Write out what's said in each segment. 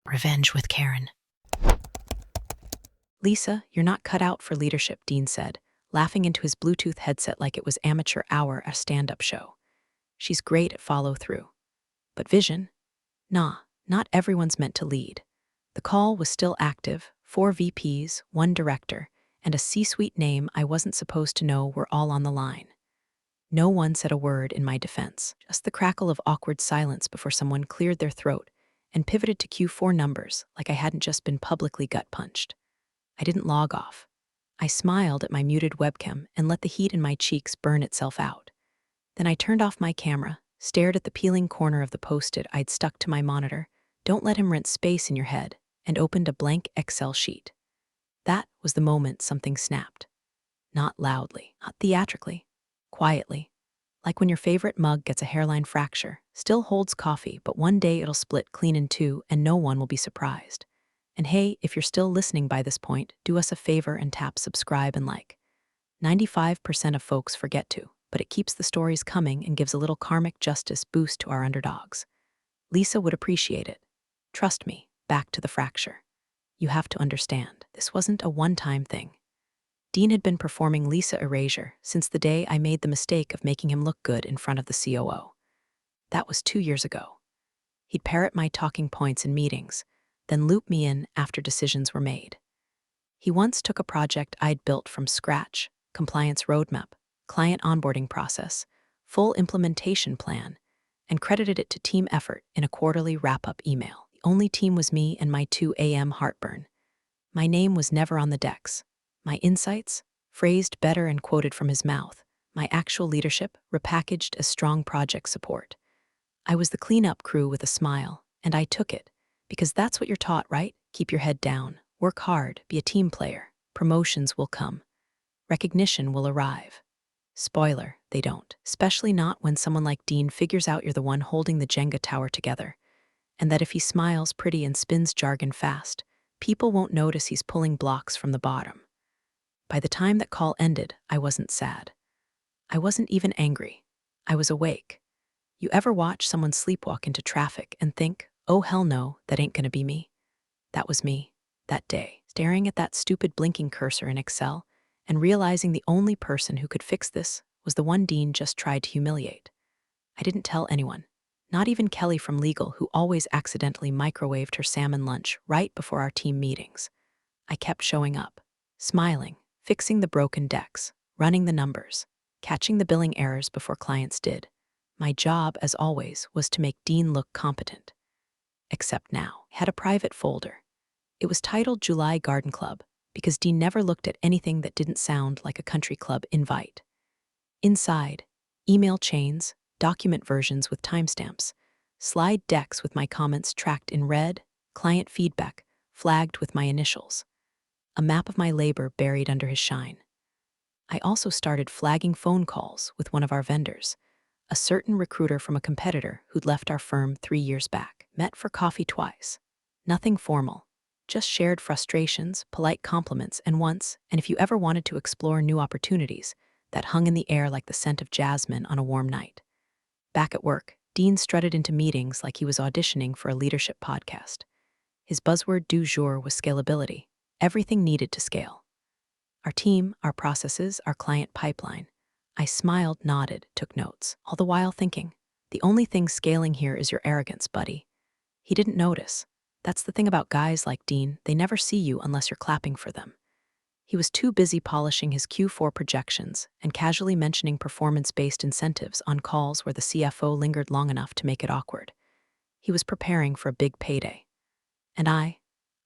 Revenge with Karen. Lisa, you're not cut out for leadership, Dean said, laughing into his Bluetooth headset like it was amateur hour at a stand-up show. She's great at follow-through. But vision? Nah, not everyone's meant to lead. The call was still active, 4 VPs, 1 director, and a C-suite name I wasn't supposed to know were all on the line. No one said a word in my defense, just the crackle of awkward silence before someone cleared their throat and pivoted to Q4 numbers like I hadn't just been publicly gut-punched. I didn't log off. I smiled at my muted webcam and let the heat in my cheeks burn itself out. Then I turned off my camera, stared at the peeling corner of the post-it I'd stuck to my monitor, "Don't let him rent space in your head," and opened a blank Excel sheet. That was the moment something snapped. Not loudly, not theatrically, quietly. Like when your favorite mug gets a hairline fracture, still holds coffee, but one day it'll split clean in two and no one will be surprised. And hey, if you're still listening by this point, do us a favor and tap subscribe and like. 95% of folks forget to, but it keeps the stories coming and gives a little karmic justice boost to our underdogs. Lisa would appreciate it. Trust me, back to the fracture. You have to understand, this wasn't a one-time thing. Dean had been performing Lisa erasure since the day I made the mistake of making him look good in front of the COO. That was 2 years ago. He'd parrot my talking points in meetings, then loop me in after decisions were made. He once took a project I'd built from scratch, compliance roadmap, client onboarding process, full implementation plan, and credited it to team effort in a quarterly wrap-up email. The only team was me and my 2 a.m. heartburn. My name was never on the decks. My insights, phrased better and quoted from his mouth. My actual leadership, repackaged as strong project support. I was the cleanup crew with a smile, and I took it, because that's what you're taught, right? Keep your head down, work hard, be a team player. Promotions will come. Recognition will arrive. Spoiler, they don't. Especially not when someone like Dean figures out you're the one holding the Jenga tower together, and that if he smiles pretty and spins jargon fast, people won't notice he's pulling blocks from the bottom. By the time that call ended, I wasn't sad. I wasn't even angry. I was awake. You ever watch someone sleepwalk into traffic and think, oh hell no, that ain't gonna be me? That was me, that day, staring at that stupid blinking cursor in Excel and realizing the only person who could fix this was the one Dean just tried to humiliate. I didn't tell anyone, not even Kelly from legal, who always accidentally microwaved her salmon lunch right before our team meetings. I kept showing up, smiling, fixing the broken decks, running the numbers, catching the billing errors before clients did. My job, as always, was to make Dean look competent. Except now, I had a private folder. It was titled July Garden Club because Dean never looked at anything that didn't sound like a country club invite. Inside, email chains, document versions with timestamps, slide decks with my comments tracked in red, client feedback flagged with my initials, a map of my labor buried under his shine. I also started flagging phone calls with one of our vendors, a certain recruiter from a competitor who'd left our firm 3 years back. Met for coffee twice. Nothing formal, just shared frustrations, polite compliments, and once, and if you ever wanted to explore new opportunities, that hung in the air like the scent of jasmine on a warm night. Back at work, Dean strutted into meetings like he was auditioning for a leadership podcast. His buzzword du jour was scalability. Everything needed to scale. Our team, our processes, our client pipeline. I smiled, nodded, took notes, all the while thinking, the only thing scaling here is your arrogance, buddy. He didn't notice. That's the thing about guys like Dean, they never see you unless you're clapping for them. He was too busy polishing his Q4 projections and casually mentioning performance-based incentives on calls where the CFO lingered long enough to make it awkward. He was preparing for a big payday. And I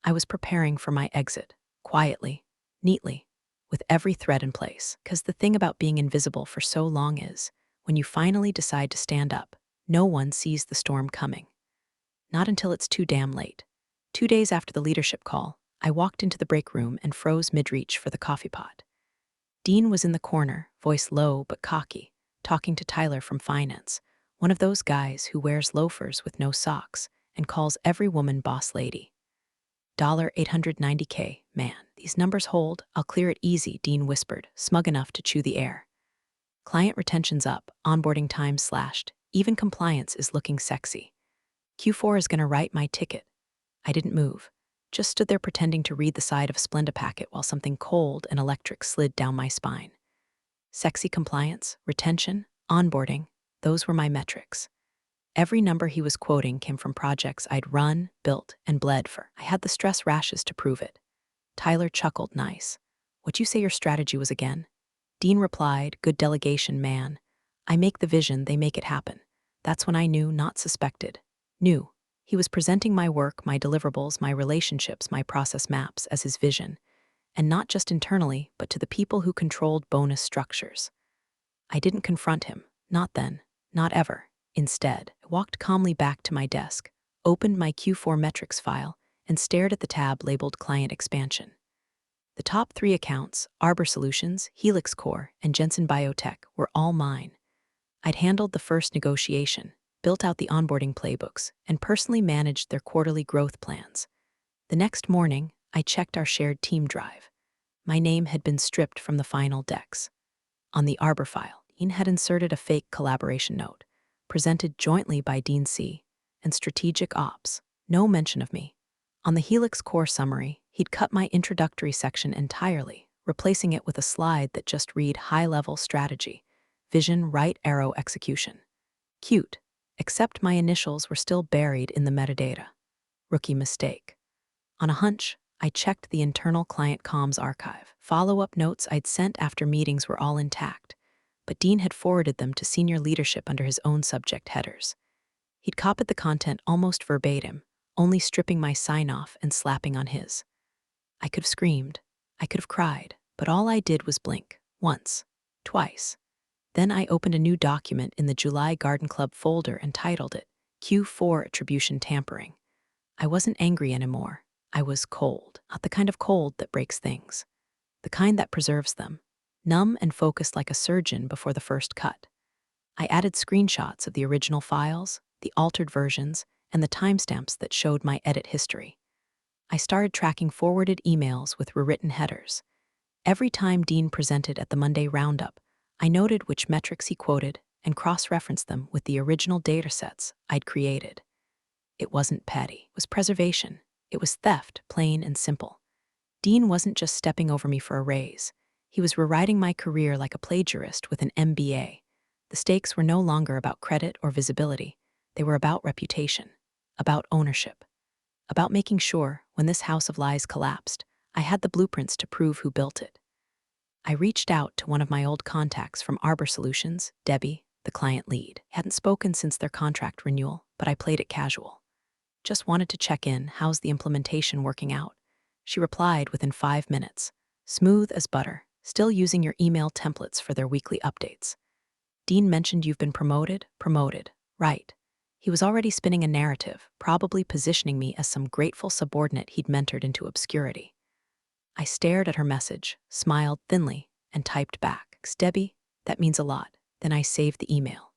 was preparing for my exit, quietly, neatly, with every thread in place. Because the thing about being invisible for so long is, when you finally decide to stand up, no one sees the storm coming. Not until it's too damn late. 2 days after the leadership call, I walked into the break room and froze mid-reach for the coffee pot. Dean was in the corner, voice low but cocky, talking to Tyler from finance, one of those guys who wears loafers with no socks and calls every woman boss lady. $890K, man, these numbers hold, I'll clear it easy, Dean whispered, smug enough to chew the air. Client retention's up, onboarding time slashed, even compliance is looking sexy. Q4 is gonna write my ticket. I didn't move, just stood there pretending to read the side of a Splenda packet while something cold and electric slid down my spine. Sexy compliance, retention, onboarding, those were my metrics. Every number he was quoting came from projects I'd run, built, and bled for. I had the stress rashes to prove it. Tyler chuckled, nice. What'd you say your strategy was again? Dean replied, good delegation, man. I make the vision, they make it happen. That's when I knew, not suspected. Knew. He was presenting my work, my deliverables, my relationships, my process maps as his vision. And not just internally, but to the people who controlled bonus structures. I didn't confront him. Not then. Not ever. Instead, I walked calmly back to my desk, opened my Q4 metrics file, and stared at the tab labeled Client Expansion. The top 3 accounts, Arbor Solutions, Helix Core, and Jensen Biotech, were all mine. I'd handled the first negotiation, built out the onboarding playbooks, and personally managed their quarterly growth plans. The next morning, I checked our shared team drive. My name had been stripped from the final decks. On the Arbor file, Dean had inserted a fake collaboration note, presented jointly by Dean C. and Strategic Ops. No mention of me. On the Helix Core summary, he'd cut my introductory section entirely, replacing it with a slide that just read high-level strategy, vision, right arrow execution. Cute, except my initials were still buried in the metadata. Rookie mistake. On a hunch, I checked the internal client comms archive. Follow-up notes I'd sent after meetings were all intact, but Dean had forwarded them to senior leadership under his own subject headers. He'd copied the content almost verbatim, only stripping my sign-off and slapping on his. I could have screamed, I could have cried, but all I did was blink, once, twice. Then I opened a new document in the July Garden Club folder and titled it Q4 Attribution Tampering. I wasn't angry anymore. I was cold, not the kind of cold that breaks things, the kind that preserves them, numb and focused like a surgeon before the first cut. I added screenshots of the original files, the altered versions, and the timestamps that showed my edit history. I started tracking forwarded emails with rewritten headers. Every time Dean presented at the Monday roundup, I noted which metrics he quoted and cross-referenced them with the original datasets I'd created. It wasn't petty. It was preservation. It was theft, plain and simple. Dean wasn't just stepping over me for a raise. He was rewriting my career like a plagiarist with an MBA. The stakes were no longer about credit or visibility. They were about reputation, about ownership, about making sure, when this house of lies collapsed, I had the blueprints to prove who built it. I reached out to one of my old contacts from Arbor Solutions, Debbie, the client lead. Hadn't spoken since their contract renewal, but I played it casual. Just wanted to check in, how's the implementation working out? She replied within 5 minutes, smooth as butter, still using your email templates for their weekly updates. Dean mentioned you've been promoted? Promoted. Right. He was already spinning a narrative, probably positioning me as some grateful subordinate he'd mentored into obscurity. I stared at her message, smiled thinly, and typed back, Debbie, that means a lot. Then I saved the email.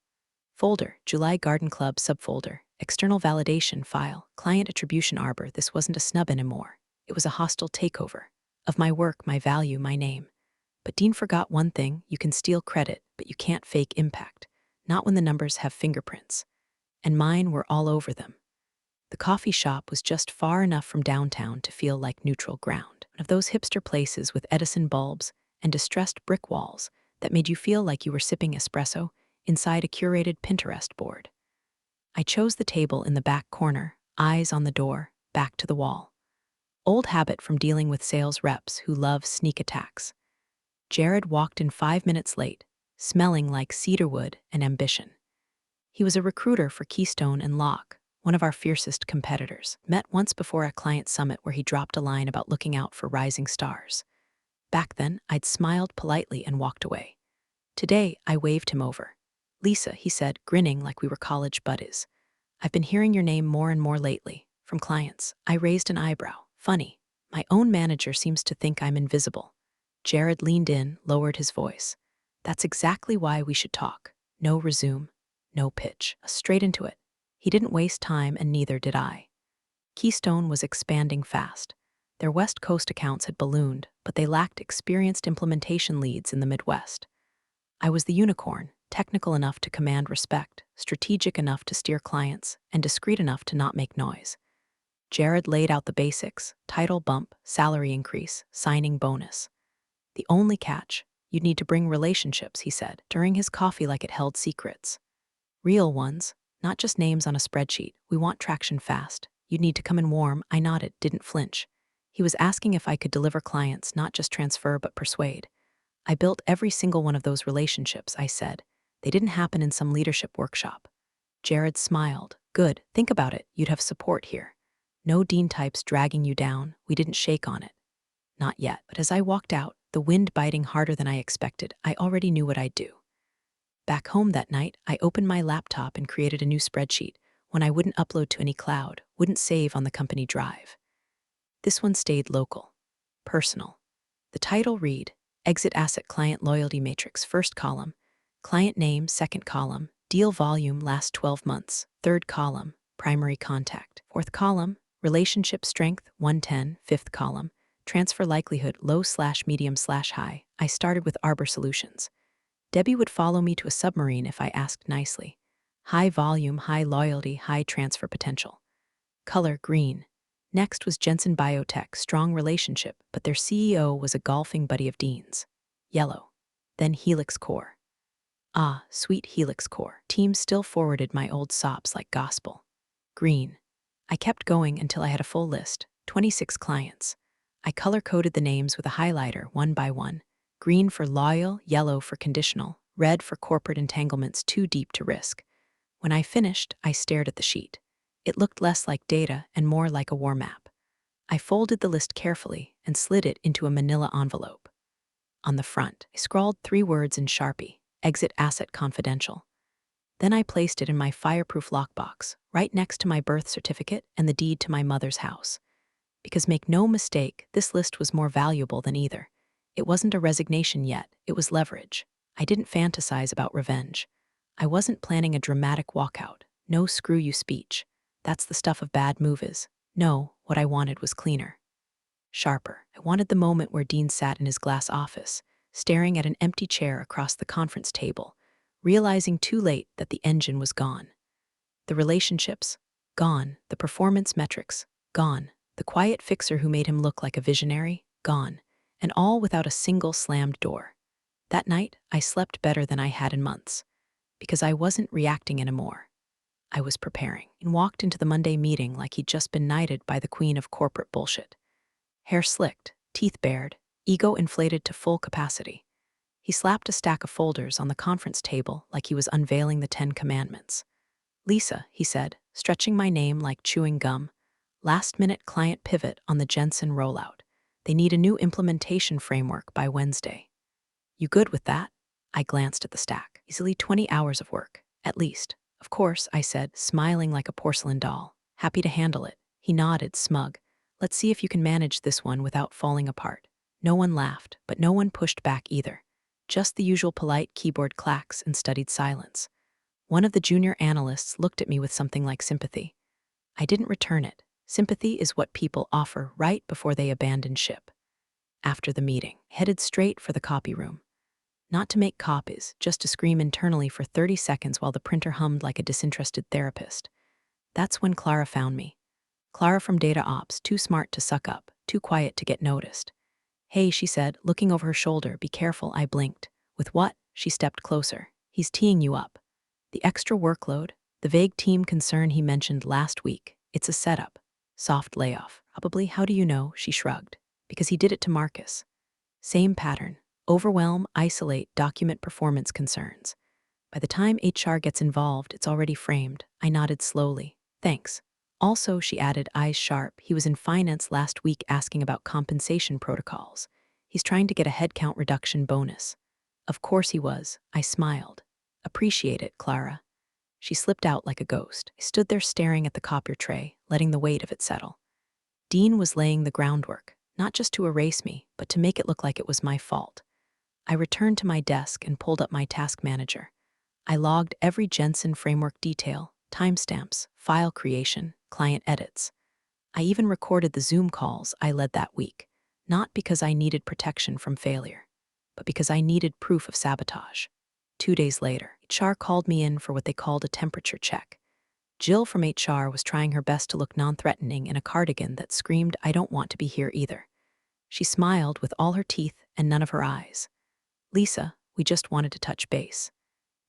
Folder, July Garden Club subfolder, external validation file, client attribution arbor. This wasn't a snub anymore. It was a hostile takeover of my work, my value, my name. But Dean forgot one thing: you can steal credit, but you can't fake impact, not when the numbers have fingerprints. And mine were all over them. The coffee shop was just far enough from downtown to feel like neutral ground, one of those hipster places with Edison bulbs and distressed brick walls that made you feel like you were sipping espresso inside a curated Pinterest board. I chose the table in the back corner, eyes on the door, back to the wall. Old habit from dealing with sales reps who love sneak attacks. Jared walked in 5 minutes late, smelling like cedarwood and ambition. He was a recruiter for Keystone and Locke, one of our fiercest competitors. Met once before a client summit where he dropped a line about looking out for rising stars. Back then, I'd smiled politely and walked away. Today, I waved him over. Lisa, he said, grinning like we were college buddies. I've been hearing your name more and more lately, from clients. I raised an eyebrow. Funny. My own manager seems to think I'm invisible. Jared leaned in, lowered his voice. That's exactly why we should talk. No resume, no pitch. Straight into it. He didn't waste time, and neither did I. Keystone was expanding fast. Their West Coast accounts had ballooned, but they lacked experienced implementation leads in the Midwest. I was the unicorn, technical enough to command respect, strategic enough to steer clients, and discreet enough to not make noise. Jared laid out the basics: title bump, salary increase, signing bonus. The only catch: you'd need to bring relationships, he said, during his coffee like it held secrets. Real ones, not just names on a spreadsheet. We want traction fast. You'd need to come in warm. I nodded, didn't flinch. He was asking if I could deliver clients, not just transfer but persuade. I built every single one of those relationships, I said. They didn't happen in some leadership workshop. Jared smiled. Good, think about it. You'd have support here. No dean types dragging you down. We didn't shake on it. Not yet. But as I walked out, the wind biting harder than I expected, I already knew what I'd do. Back home that night, I opened my laptop and created a new spreadsheet, one I wouldn't upload to any cloud, wouldn't save on the company drive. This one stayed local, personal. The title read, Exit Asset Client Loyalty Matrix, first column, client name, second column, deal volume, last 12 months, third column, primary contact, fourth column, relationship strength, 110, fifth column, transfer likelihood, low/medium/high. I started with Arbor Solutions. Debbie would follow me to a submarine if I asked nicely. High volume, high loyalty, high transfer potential. Color, green. Next was Jensen Biotech, strong relationship, but their CEO was a golfing buddy of Dean's. Yellow. Then Helix Core. Ah, sweet Helix Core. Team still forwarded my old sops like gospel. Green. I kept going until I had a full list, 26 clients. I color-coded the names with a highlighter, one by one. Green for loyal, yellow for conditional, red for corporate entanglements too deep to risk. When I finished, I stared at the sheet. It looked less like data and more like a war map. I folded the list carefully and slid it into a manila envelope. On the front, I scrawled 3 words in Sharpie: Exit Asset Confidential. Then I placed it in my fireproof lockbox, right next to my birth certificate and the deed to my mother's house. Because make no mistake, this list was more valuable than either. It wasn't a resignation yet, it was leverage. I didn't fantasize about revenge. I wasn't planning a dramatic walkout, no screw you speech. That's the stuff of bad movies. No, what I wanted was cleaner. Sharper. I wanted the moment where Dean sat in his glass office, staring at an empty chair across the conference table, realizing too late that the engine was gone. The relationships? Gone. The performance metrics? Gone. The quiet fixer who made him look like a visionary? Gone. And all without a single slammed door. That night, I slept better than I had in months, because I wasn't reacting anymore. I was preparing, and walked into the Monday meeting like he'd just been knighted by the queen of corporate bullshit. Hair slicked, teeth bared, ego inflated to full capacity. He slapped a stack of folders on the conference table like he was unveiling the 10 Commandments. Lisa, he said, stretching my name like chewing gum. Last-minute client pivot on the Jensen rollout. They need a new implementation framework by Wednesday. You good with that? I glanced at the stack. Easily 20 hours of work, at least. Of course, I said, smiling like a porcelain doll. Happy to handle it. He nodded, smug. Let's see if you can manage this one without falling apart. No one laughed, but no one pushed back either. Just the usual polite keyboard clacks and studied silence. One of the junior analysts looked at me with something like sympathy. I didn't return it. Sympathy is what people offer right before they abandon ship. After the meeting, headed straight for the copy room. Not to make copies, just to scream internally for 30 seconds while the printer hummed like a disinterested therapist. That's when Clara found me. Clara from Data Ops, too smart to suck up, too quiet to get noticed. Hey, she said, looking over her shoulder. Be careful, I blinked. With what? She stepped closer. He's teeing you up. The extra workload, the vague team concern he mentioned last week. It's a setup. Soft layoff. Probably. How do you know? She shrugged. Because he did it to Marcus. Same pattern. Overwhelm, isolate, document performance concerns. By the time HR gets involved, it's already framed. I nodded slowly. Thanks. Also, she added, eyes sharp, he was in finance last week asking about compensation protocols. He's trying to get a headcount reduction bonus. Of course he was. I smiled. Appreciate it, Clara. She slipped out like a ghost. I stood there staring at the copier tray, letting the weight of it settle. Dean was laying the groundwork, not just to erase me, but to make it look like it was my fault. I returned to my desk and pulled up my task manager. I logged every Jensen framework detail, timestamps, file creation, client edits. I even recorded the Zoom calls I led that week, not because I needed protection from failure, but because I needed proof of sabotage. 2 days later, HR called me in for what they called a temperature check. Jill from HR was trying her best to look non-threatening in a cardigan that screamed, "I don't want to be here either." She smiled with all her teeth and none of her eyes. "Lisa, we just wanted to touch base."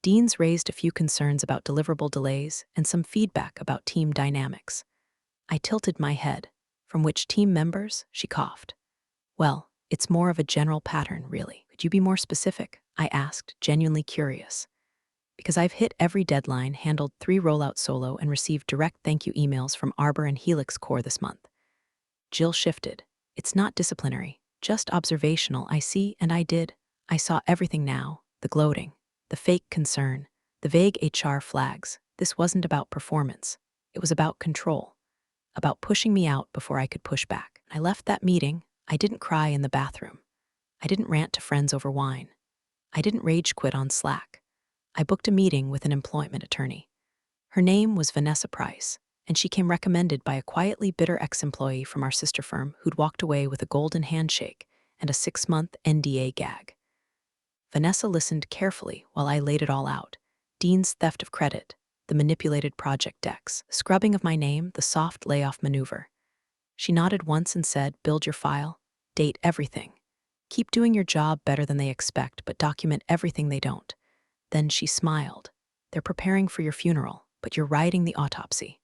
Dean's raised a few concerns about deliverable delays and some feedback about team dynamics. I tilted my head. "From which team members?" She coughed. "Well, it's more of a general pattern, really. Could you be more specific?" I asked, genuinely curious. "Because I've hit every deadline, handled 3 rollout solo, and received direct thank you emails from Arbor and Helix Core this month." Jill shifted. "It's not disciplinary, just observational. I see, and I did. I saw everything now, the gloating, the fake concern, the vague HR flags. This wasn't about performance. It was about control, about pushing me out before I could push back. I left that meeting. I didn't cry in the bathroom. I didn't rant to friends over wine. I didn't rage quit on Slack. I booked a meeting with an employment attorney. Her name was Vanessa Price, and she came recommended by a quietly bitter ex-employee from our sister firm who'd walked away with a golden handshake and a 6-month NDA gag. Vanessa listened carefully while I laid it all out. Dean's theft of credit, the manipulated project decks, the scrubbing of my name, the soft layoff maneuver. She nodded once and said, "Build your file, date everything. Keep doing your job better than they expect, but document everything they don't." Then she smiled. "They're preparing for your funeral, but you're writing the autopsy."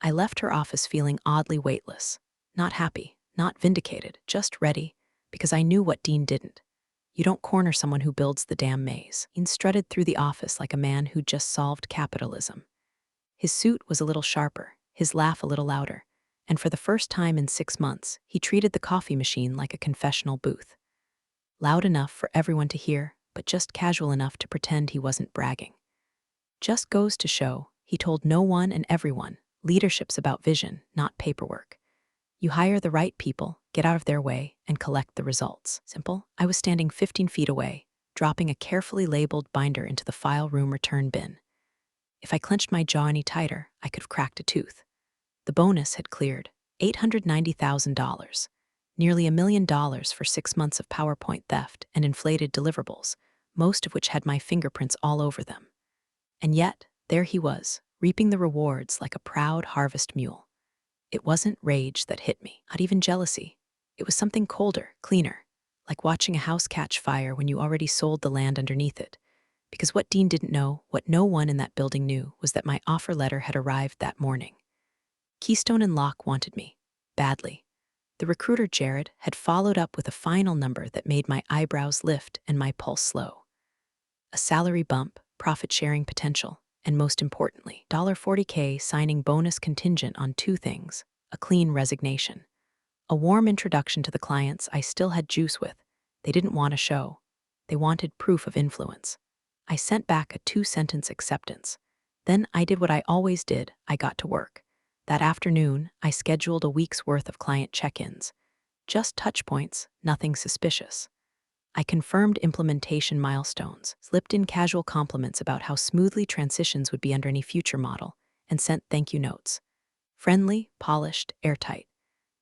I left her office feeling oddly weightless. Not happy, not vindicated, just ready, because I knew what Dean didn't. You don't corner someone who builds the damn maze. Dean strutted through the office like a man who'd just solved capitalism. His suit was a little sharper, his laugh a little louder, and for the first time in 6 months, he treated the coffee machine like a confessional booth. Loud enough for everyone to hear, but just casual enough to pretend he wasn't bragging. "Just goes to show," he told no one and everyone, "leadership's about vision, not paperwork. You hire the right people, get out of their way, and collect the results." Simple. I was standing 15 feet away, dropping a carefully labeled binder into the file room return bin. If I clenched my jaw any tighter, I could have cracked a tooth. The bonus had cleared $890,000, nearly $1 million for 6 months of PowerPoint theft and inflated deliverables, most of which had my fingerprints all over them. And yet, there he was, reaping the rewards like a proud harvest mule. It wasn't rage that hit me, not even jealousy. It was something colder, cleaner, like watching a house catch fire when you already sold the land underneath it. Because what Dean didn't know, what no one in that building knew, was that my offer letter had arrived that morning. Keystone and Locke wanted me, badly. The recruiter, Jared, had followed up with a final number that made my eyebrows lift and my pulse slow. A salary bump, profit-sharing potential, and most importantly, $40K signing bonus contingent on 2 things: a clean resignation, a warm introduction to the clients I still had juice with. They didn't want a show. They wanted proof of influence. I sent back a 2-sentence acceptance. Then I did what I always did. I got to work. That afternoon, I scheduled a week's worth of client check-ins. Just touch points, nothing suspicious. I confirmed implementation milestones, slipped in casual compliments about how smoothly transitions would be under any future model, and sent thank you notes. Friendly, polished, airtight.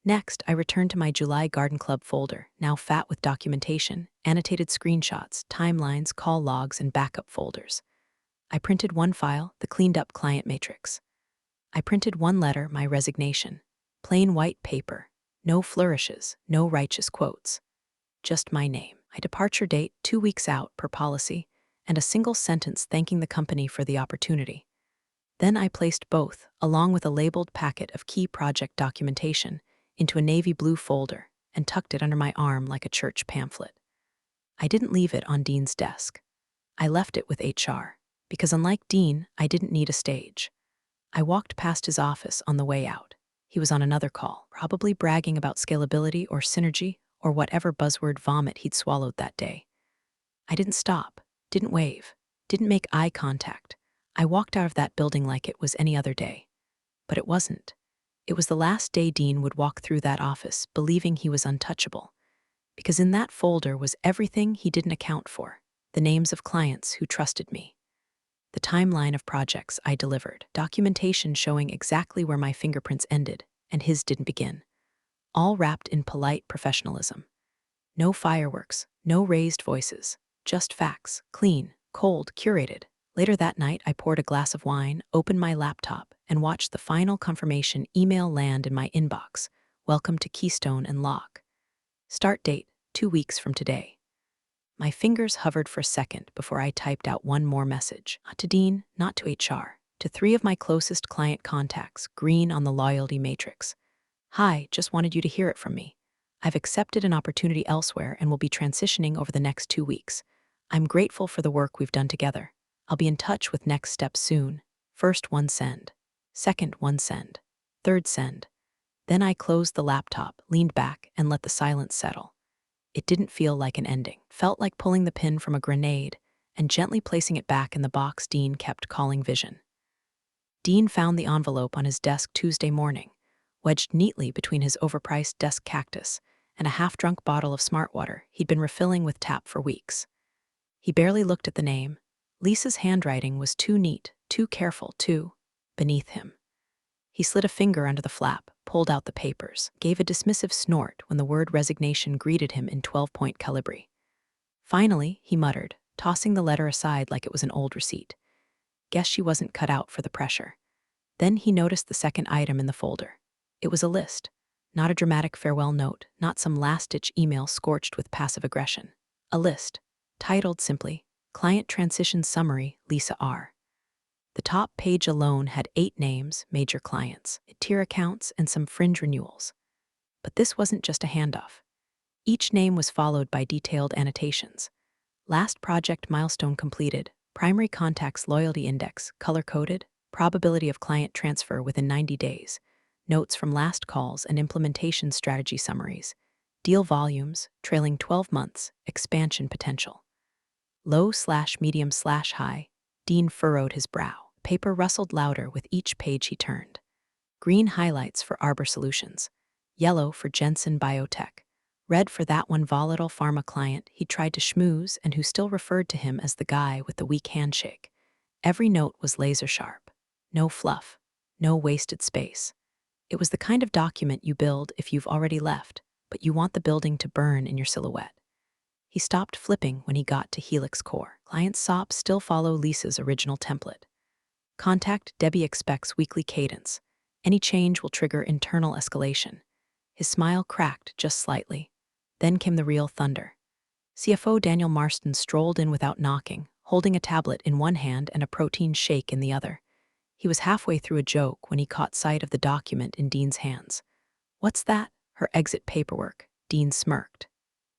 Next, I returned to my July Garden Club folder, now fat with documentation, annotated screenshots, timelines, call logs, and backup folders. I printed 1 file, the cleaned-up client matrix. I printed 1 letter, my resignation. Plain white paper. No flourishes, no righteous quotes. Just my name. My departure date, 2 weeks out per policy, and a single sentence thanking the company for the opportunity. Then I placed both, along with a labeled packet of key project documentation, into a navy blue folder and tucked it under my arm like a church pamphlet. I didn't leave it on Dean's desk. I left it with HR, because unlike Dean, I didn't need a stage. I walked past his office on the way out. He was on another call, probably bragging about scalability or synergy or whatever buzzword vomit he'd swallowed that day. I didn't stop, didn't wave, didn't make eye contact. I walked out of that building like it was any other day. But it wasn't. It was the last day Dean would walk through that office believing he was untouchable. Because in that folder was everything he didn't account for, the names of clients who trusted me, the timeline of projects I delivered, documentation showing exactly where my fingerprints ended and his didn't begin, all wrapped in polite professionalism. No fireworks, no raised voices, just facts, clean, cold, curated, Later that night, I poured a glass of wine, opened my laptop, and watched the final confirmation email land in my inbox. Welcome to Keystone and Lock. Start date, 2 weeks from today. My fingers hovered for a second before I typed out one more message. Not to Dean, not to HR. To 3 of my closest client contacts, green on the loyalty matrix. Hi, just wanted you to hear it from me. I've accepted an opportunity elsewhere and will be transitioning over the next 2 weeks. I'm grateful for the work we've done together. I'll be in touch with next steps soon. First one send. Second one send. Third send. Then I closed the laptop, leaned back, and let the silence settle. It didn't feel like an ending. Felt like pulling the pin from a grenade and gently placing it back in the box Dean kept calling Vision. Dean found the envelope on his desk Tuesday morning, wedged neatly between his overpriced desk cactus and a half-drunk bottle of smart water he'd been refilling with tap for weeks. He barely looked at the name. Lisa's handwriting was too neat, too careful, too beneath him. He slid a finger under the flap, pulled out the papers, gave a dismissive snort when the word resignation greeted him in 12-point calibri. Finally, he muttered, tossing the letter aside like it was an old receipt. Guess she wasn't cut out for the pressure. Then he noticed the second item in the folder. It was a list, not a dramatic farewell note, not some last-ditch email scorched with passive aggression. A list, titled simply, Client Transition Summary, Lisa R. The top page alone had 8 names, major clients, tier accounts, and some fringe renewals. But this wasn't just a handoff. Each name was followed by detailed annotations. Last project milestone completed, primary contacts loyalty index, color-coded, probability of client transfer within 90 days, notes from last calls and implementation strategy summaries, deal volumes, trailing 12 months, expansion potential. Low/medium/high, Dean furrowed his brow. Paper rustled louder with each page he turned. Green highlights for Arbor Solutions, yellow for Jensen Biotech, red for that one volatile pharma client he tried to schmooze and who still referred to him as the guy with the weak handshake. Every note was laser-sharp. No fluff, no wasted space. It was the kind of document you build if you've already left, but you want the building to burn in your silhouette. He stopped flipping when he got to Helix Core. Client SOPs still follow Lisa's original template. Contact Debbie expects weekly cadence. Any change will trigger internal escalation. His smile cracked just slightly. Then came the real thunder. CFO Daniel Marston strolled in without knocking, holding a tablet in one hand and a protein shake in the other. He was halfway through a joke when he caught sight of the document in Dean's hands. What's that? Her exit paperwork. Dean smirked.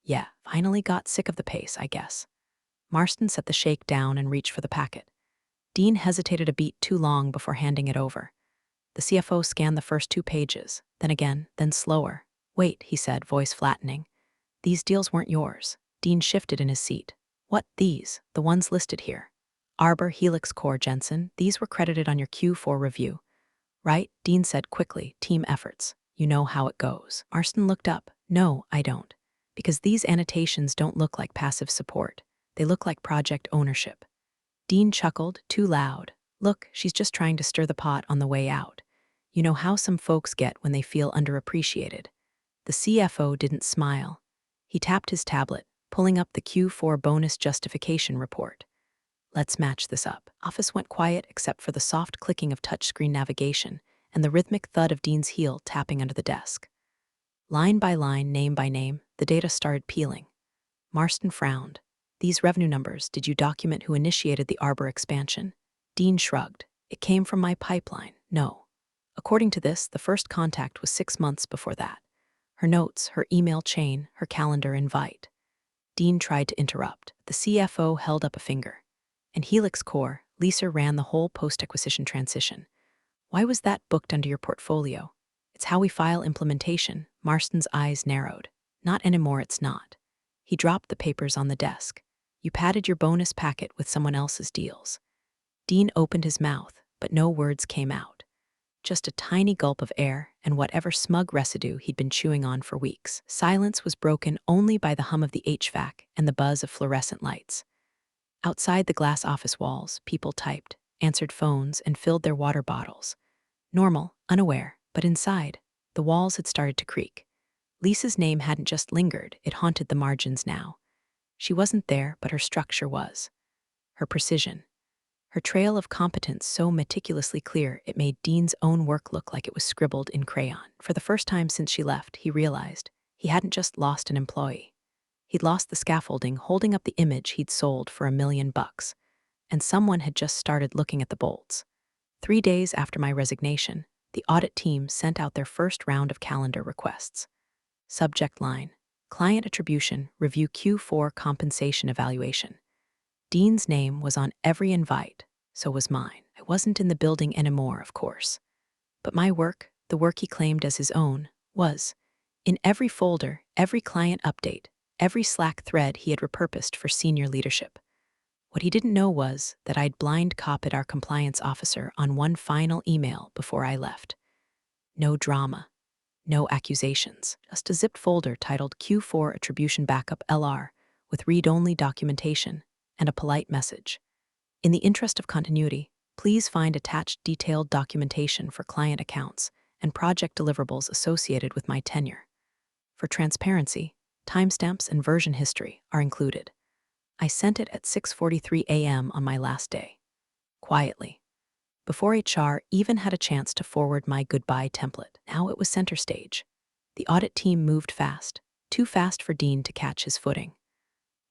Yeah, finally got sick of the pace, I guess. Marston set the shake down and reached for the packet. Dean hesitated a beat too long before handing it over. The CFO scanned the first 2 pages, then again, then slower. Wait, he said, voice flattening. These deals weren't yours. Dean shifted in his seat. What, these? The ones listed here. Arbor, Helix Core, Jensen, these were credited on your Q4 review. Right? Dean said quickly, team efforts. You know how it goes. Marston looked up. No, I don't. Because these annotations don't look like passive support. They look like project ownership. Dean chuckled, too loud. Look, she's just trying to stir the pot on the way out. You know how some folks get when they feel underappreciated. The CFO didn't smile. He tapped his tablet, pulling up the Q4 bonus justification report. Let's match this up. Office went quiet except for the soft clicking of touchscreen navigation and the rhythmic thud of Dean's heel tapping under the desk. Line by line, name by name, the data started peeling. Marston frowned. These revenue numbers, did you document who initiated the Arbor expansion? Dean shrugged. It came from my pipeline. No. According to this, the first contact was 6 months before that. Her notes, her email chain, her calendar invite. Dean tried to interrupt. The CFO held up a finger. In Helix Core, Lisa ran the whole post-acquisition transition. Why was that booked under your portfolio? It's how we file implementation. Marston's eyes narrowed. Not anymore, it's not. He dropped the papers on the desk. You padded your bonus packet with someone else's deals. Dean opened his mouth, but no words came out. Just a tiny gulp of air and whatever smug residue he'd been chewing on for weeks. Silence was broken only by the hum of the HVAC and the buzz of fluorescent lights. Outside the glass office walls, people typed, answered phones, and filled their water bottles. Normal, unaware, but inside, the walls had started to creak. Lisa's name hadn't just lingered, it haunted the margins now. She wasn't there, but her structure was. Her precision. Her trail of competence so meticulously clear it made Dean's own work look like it was scribbled in crayon. For the first time since she left, he realized he hadn't just lost an employee. He'd lost the scaffolding holding up the image he'd sold for $1 million, and someone had just started looking at the bolts. 3 days after my resignation, the audit team sent out their first round of calendar requests. Subject line: Client Attribution Review Q4 Compensation Evaluation. Dean's name was on every invite, so was mine. I wasn't in the building anymore, of course. But my work, the work he claimed as his own, was. In every folder, every client update, every Slack thread he had repurposed for senior leadership. What he didn't know was that I'd blind copied our compliance officer on one final email before I left. No drama, no accusations, just a zipped folder titled Q4 Attribution Backup LR with read-only documentation and a polite message. In the interest of continuity, please find attached detailed documentation for client accounts and project deliverables associated with my tenure. For transparency, timestamps and version history are included. I sent it at 6:43 a.m. on my last day. Quietly. Before HR even had a chance to forward my goodbye template. Now it was center stage. The audit team moved fast, too fast for Dean to catch his footing.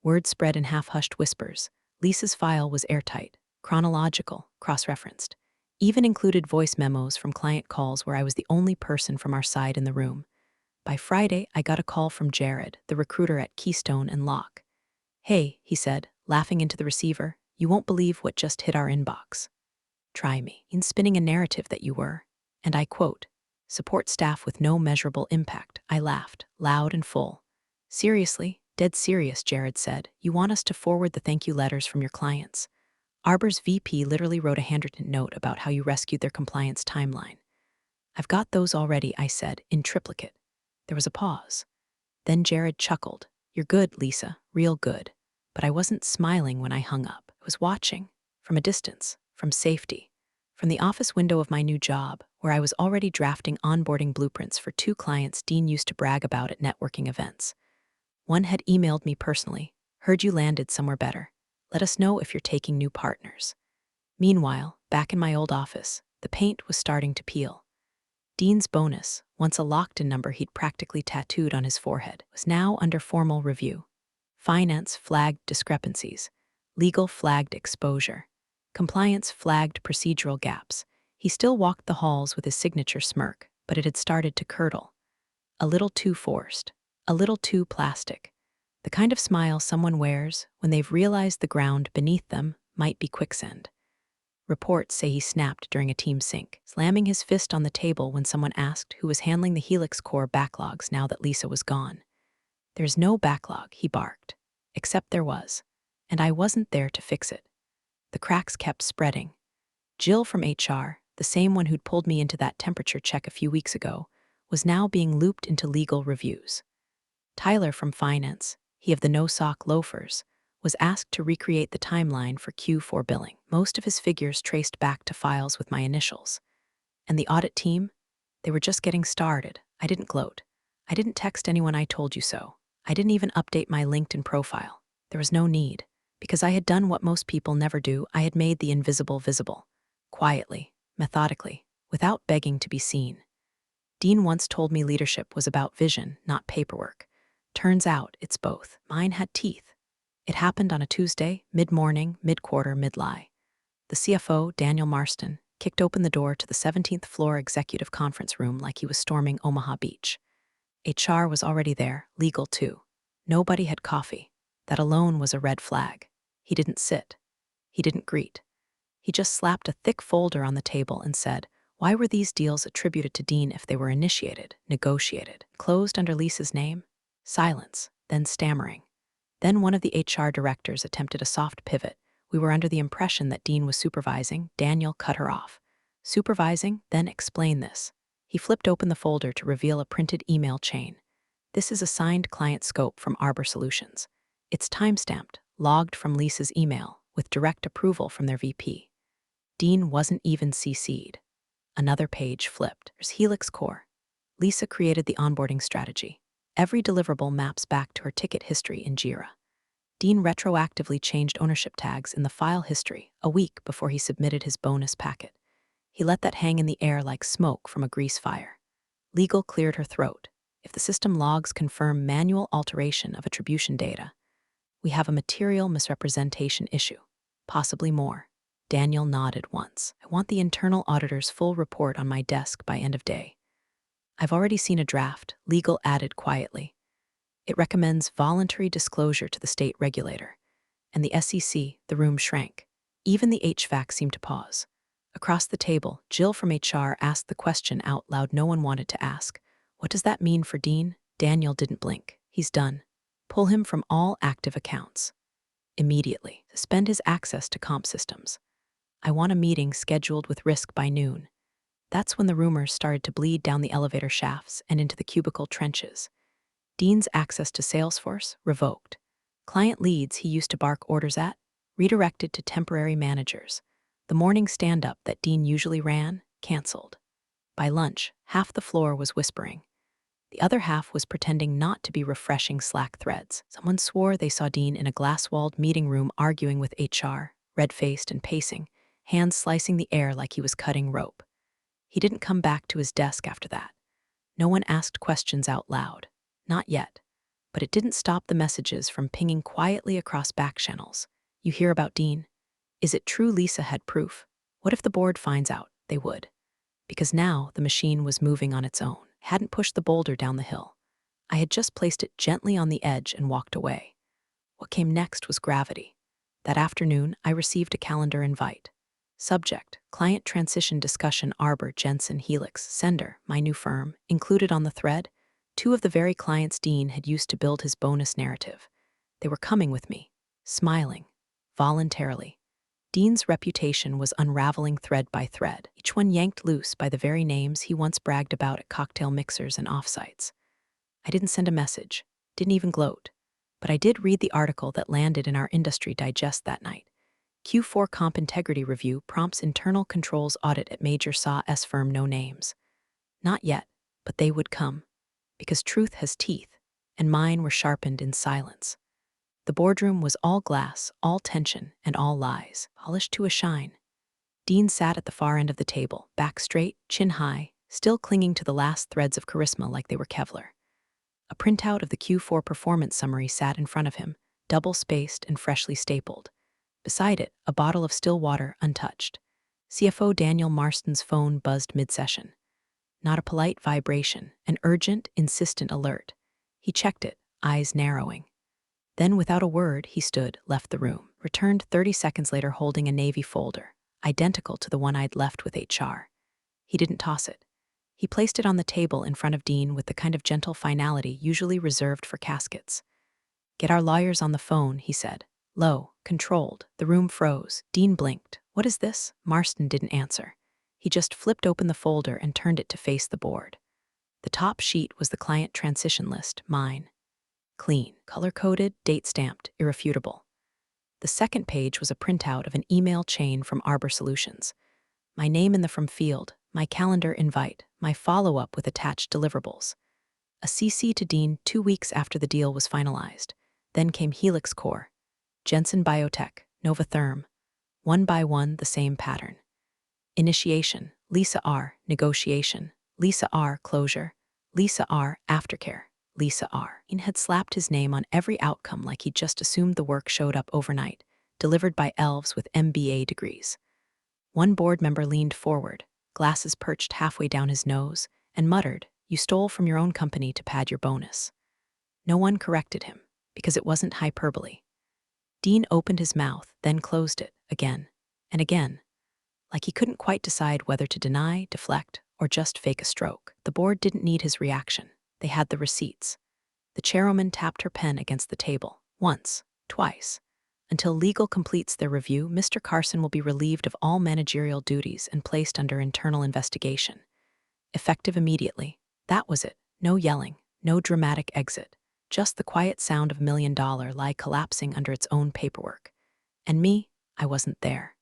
Word spread in half-hushed whispers. Lisa's file was airtight, chronological, cross-referenced. Even included voice memos from client calls where I was the only person from our side in the room. By Friday, I got a call from Jared, the recruiter at Keystone and Locke. "Hey," he said, laughing into the receiver, "you won't believe what just hit our inbox." Try me, in spinning a narrative that you were. And I quote, "Support staff with no measurable impact." I laughed, loud and full. "Seriously? Dead serious," Jared said. "You want us to forward the thank you letters from your clients?" Arbor's VP literally wrote a handwritten note about how you rescued their compliance timeline. "I've got those already," I said, in triplicate. There was a pause. Then Jared chuckled. "You're good, Lisa, real good." But I wasn't smiling when I hung up. I was watching, from a distance, from safety, from the office window of my new job, where I was already drafting onboarding blueprints for 2 clients Dean used to brag about at networking events. One had emailed me personally, "Heard you landed somewhere better. Let us know if you're taking new partners." Meanwhile, back in my old office, the paint was starting to peel. Dean's bonus, once a locked-in number he'd practically tattooed on his forehead, was now under formal review. Finance flagged discrepancies. Legal flagged exposure. Compliance flagged procedural gaps. He still walked the halls with his signature smirk, but it had started to curdle. A little too forced. A little too plastic. The kind of smile someone wears when they've realized the ground beneath them might be quicksand. Reports say he snapped during a team sync, slamming his fist on the table when someone asked who was handling the Helix Core backlogs now that Lisa was gone. "There's no backlog," he barked. Except there was, and I wasn't there to fix it. The cracks kept spreading. Jill from HR, the same one who'd pulled me into that temperature check a few weeks ago, was now being looped into legal reviews. Tyler from Finance, he of the no-sock loafers, was asked to recreate the timeline for Q4 billing. Most of his figures traced back to files with my initials. And the audit team? They were just getting started. I didn't gloat. I didn't text anyone "I told you so." I didn't even update my LinkedIn profile. There was no need. Because I had done what most people never do, I had made the invisible visible. Quietly, methodically, without begging to be seen. Dean once told me leadership was about vision, not paperwork. Turns out it's both. Mine had teeth. It happened on a Tuesday, mid-morning, mid-quarter, mid-lie. The CFO, Daniel Marston, kicked open the door to the 17th floor executive conference room like he was storming Omaha Beach. HR was already there, legal too. Nobody had coffee. That alone was a red flag. He didn't sit. He didn't greet. He just slapped a thick folder on the table and said, "Why were these deals attributed to Dean if they were initiated, negotiated, closed under Lisa's name?" Silence, then stammering. Then one of the HR directors attempted a soft pivot. "We were under the impression that Dean was supervising." Daniel cut her off. "Supervising? Then explain this." He flipped open the folder to reveal a printed email chain. "This is a signed client scope from Arbor Solutions. It's timestamped, logged from Lisa's email, with direct approval from their VP. Dean wasn't even CC'd. Another page flipped. There's Helix Core. Lisa created the onboarding strategy. Every deliverable maps back to her ticket history in Jira. Dean retroactively changed ownership tags in the file history a week before he submitted his bonus packet. He let that hang in the air like smoke from a grease fire. Legal cleared her throat. If the system logs confirm manual alteration of attribution data, we have a material misrepresentation issue. Possibly more. Daniel nodded once. I want the internal auditor's full report on my desk by end of day. I've already seen a draft, legal added quietly. It recommends voluntary disclosure to the state regulator. And the SEC, the room shrank. Even the HVAC seemed to pause. Across the table, Jill from HR asked the question out loud no one wanted to ask. What does that mean for Dean? Daniel didn't blink. He's done. Pull him from all active accounts. Immediately. Suspend his access to comp systems. I want a meeting scheduled with Risk by noon. That's when the rumors started to bleed down the elevator shafts and into the cubicle trenches. Dean's access to Salesforce revoked. Client leads he used to bark orders at redirected to temporary managers. The morning stand-up that Dean usually ran canceled. By lunch, half the floor was whispering. The other half was pretending not to be refreshing Slack threads. Someone swore they saw Dean in a glass-walled meeting room arguing with HR, red-faced and pacing, hands slicing the air like he was cutting rope. He didn't come back to his desk after that. No one asked questions out loud. Not yet. But it didn't stop the messages from pinging quietly across back channels. You hear about Dean? Is it true Lisa had proof? What if the board finds out? They would. Because now the machine was moving on its own. Hadn't pushed the boulder down the hill. I had just placed it gently on the edge and walked away. What came next was gravity. That afternoon, I received a calendar invite. Subject, Client Transition Discussion Arbor Jensen Helix. Sender, my new firm. Included on the thread, 2 of the very clients Dean had used to build his bonus narrative. They were coming with me, smiling, voluntarily. Dean's reputation was unraveling thread by thread, each one yanked loose by the very names he once bragged about at cocktail mixers and offsites. I didn't send a message, didn't even gloat, but I did read the article that landed in our Industry Digest that night. Q4 Comp Integrity Review prompts internal controls audit at major SAS firm. No names. Not yet, but they would come, because truth has teeth, and mine were sharpened in silence. The boardroom was all glass, all tension, and all lies, polished to a shine. Dean sat at the far end of the table, back straight, chin high, still clinging to the last threads of charisma like they were Kevlar. A printout of the Q4 performance summary sat in front of him, double-spaced and freshly stapled. Beside it, a bottle of still water, untouched. CFO Daniel Marston's phone buzzed mid-session. Not a polite vibration, an urgent, insistent alert. He checked it, eyes narrowing. Then, without a word, he stood, left the room, returned 30 seconds later holding a navy folder, identical to the one I'd left with HR. He didn't toss it. He placed it on the table in front of Dean with the kind of gentle finality usually reserved for caskets. Get our lawyers on the phone, he said. Low, controlled. The room froze. Dean blinked. What is this? Marston didn't answer. He just flipped open the folder and turned it to face the board. The top sheet was the client transition list, mine. Clean, color-coded, date-stamped, irrefutable. The second page was a printout of an email chain from Arbor Solutions. My name in the from field, my calendar invite, my follow-up with attached deliverables. A CC to Dean 2 weeks after the deal was finalized. Then came Helix Core, Jensen Biotech, Novatherm. One by one, the same pattern. Initiation, Lisa R. Negotiation, Lisa R. Closure, Lisa R. Aftercare, Lisa R. Dean had slapped his name on every outcome like he'd just assumed the work showed up overnight, delivered by elves with MBA degrees. One board member leaned forward, glasses perched halfway down his nose, and muttered, "You stole from your own company to pad your bonus." No one corrected him, because it wasn't hyperbole. Dean opened his mouth, then closed it, again and again, like he couldn't quite decide whether to deny, deflect, or just fake a stroke. The board didn't need his reaction. They had the receipts. The chairwoman tapped her pen against the table, once, twice. Until legal completes their review, Mr. Carson will be relieved of all managerial duties and placed under internal investigation. Effective immediately. That was it. No yelling, no dramatic exit. Just the quiet sound of $1 million lie collapsing under its own paperwork. And me, I wasn't there.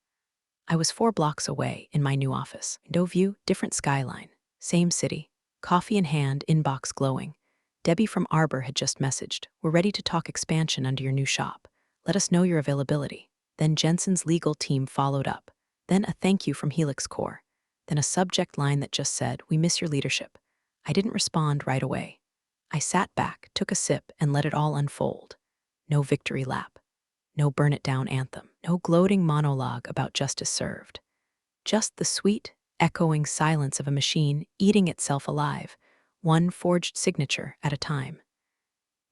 I was 4 blocks away, in my new office. Window view, different skyline. Same city. Coffee in hand, inbox glowing. Debbie from Arbor had just messaged, "We're ready to talk expansion under your new shop. Let us know your availability. Then Jensen's legal team followed up. Then a thank you from Helix Core. Then a subject line that just said, "We miss your leadership." I didn't respond right away. I sat back, took a sip, and let it all unfold. No victory lap. No burn it down anthem. No gloating monologue about justice served. Just the sweet, echoing silence of a machine eating itself alive, one forged signature at a time.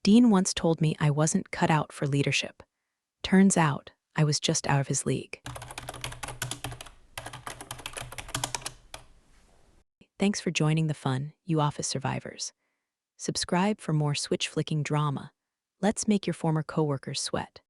Dean once told me I wasn't cut out for leadership. Turns out, I was just out of his league. Thanks for joining the fun, you office survivors. Subscribe for more switch-flicking drama. Let's make your former coworkers sweat.